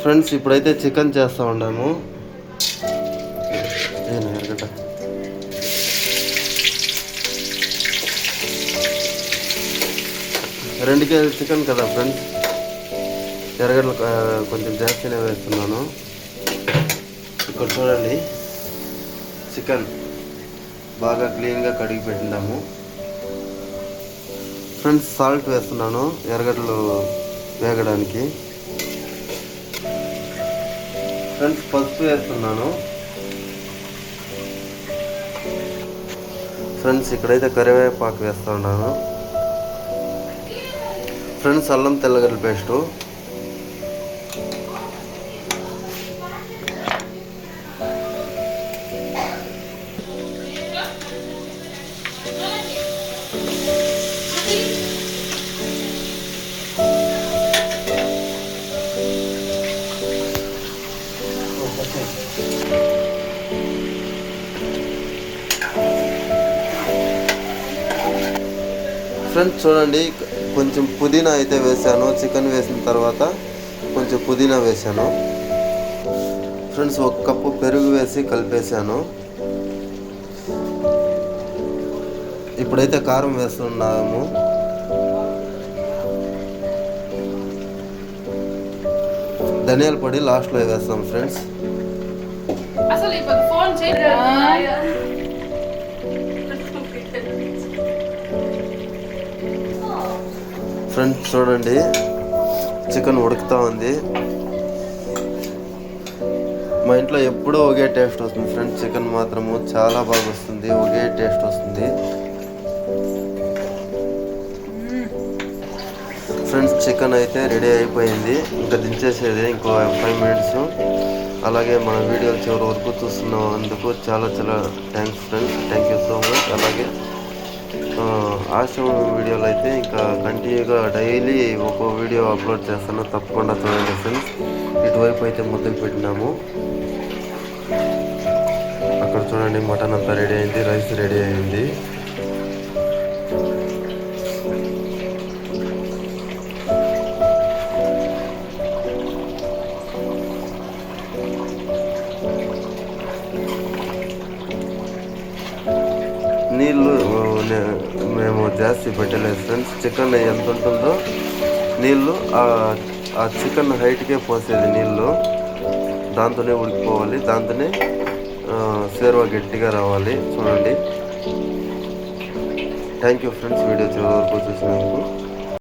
Friends ఇప్పుడైతే chicken చేస్తూ ఉన్నాము. ఎరగడ్డ 2 కేజీ చికెన్ కదా ఫ్రెండ్స్, ఎరగడ్డలు కొంచెం జాస్తినే వేస్తున్నాను. ఇక్కడ చూడండి, చికెన్ బాగా క్లీన్గా కడిగి పెట్టినాము ఫ్రెండ్స్. సాల్ట్ వేస్తున్నాను ఎరగడ్డలు వేగడానికి. ఫ్రెండ్స్ పసుపు వేస్తున్నాను. ఫ్రెండ్స్ ఇక్కడైతే కరివేపాకు వేస్తూ ఉన్నాను. ఫ్రెండ్స్ అల్లం తెల్లగడ్డల పేస్టు, ఫ్రెండ్స్ చూడండి కొంచెం పుదీనా అయితే వేసాను. చికెన్ వేసిన తర్వాత కొంచెం పుదీనా వేసాను ఫ్రెండ్స్. 1 కప్పు పెరుగు వేసి కలిపేసాను. ఇప్పుడైతే కారం వేస్తున్నాము. ధనియాల పొడి లాస్ట్లో వేస్తాం ఫ్రెండ్స్. ఫ్రెండ్స్ చూడండి చికెన్ ఉడుకుతూ ఉంది. మా ఇంట్లో ఎప్పుడూ ఒకే టేస్ట్ వస్తుంది ఫ్రెండ్స్. చికెన్ మాత్రము చాలా బాగా వస్తుంది, ఒకే టేస్ట్ వస్తుంది ఫ్రెండ్స్. చికెన్ అయితే రెడీ అయిపోయింది, ఇంకా దించేసేది ఇంకో 5 మినిట్స్. అలాగే మన వీడియో చివరి వరకు చూస్తున్నందుకు చాలా చాలా thanks friends. Thank you so much. అలాగే ఆశ్రమం వీడియోలు అయితే ఇంకా కంటిన్యూగా డైలీ ఒక్కో వీడియో అప్లోడ్ చేస్తాను, తప్పకుండా చూడండి ఫ్రెండ్స్. ఇటువైపు అయితే ముద్దకు పెట్టినాము. అక్కడ చూడండి మటన్ అంతా రెడీ అయింది, రైస్ రెడీ అయింది. నీళ్ళు మేము జాస్తి పెట్టలేదు ఫ్రెండ్స్. చికెన్ ఎంత ఉంటుందో నీళ్ళు ఆ చికెన్ హైట్కే పోసేది నీళ్ళు, దాంతోనే ఉడికిపోవాలి, దాంతోనే సేర్వా గట్టిగా రావాలి. చూడండి. థ్యాంక్ యూ ఫ్రెండ్స్, వీడియో చివరి వరకు చూసినందుకు.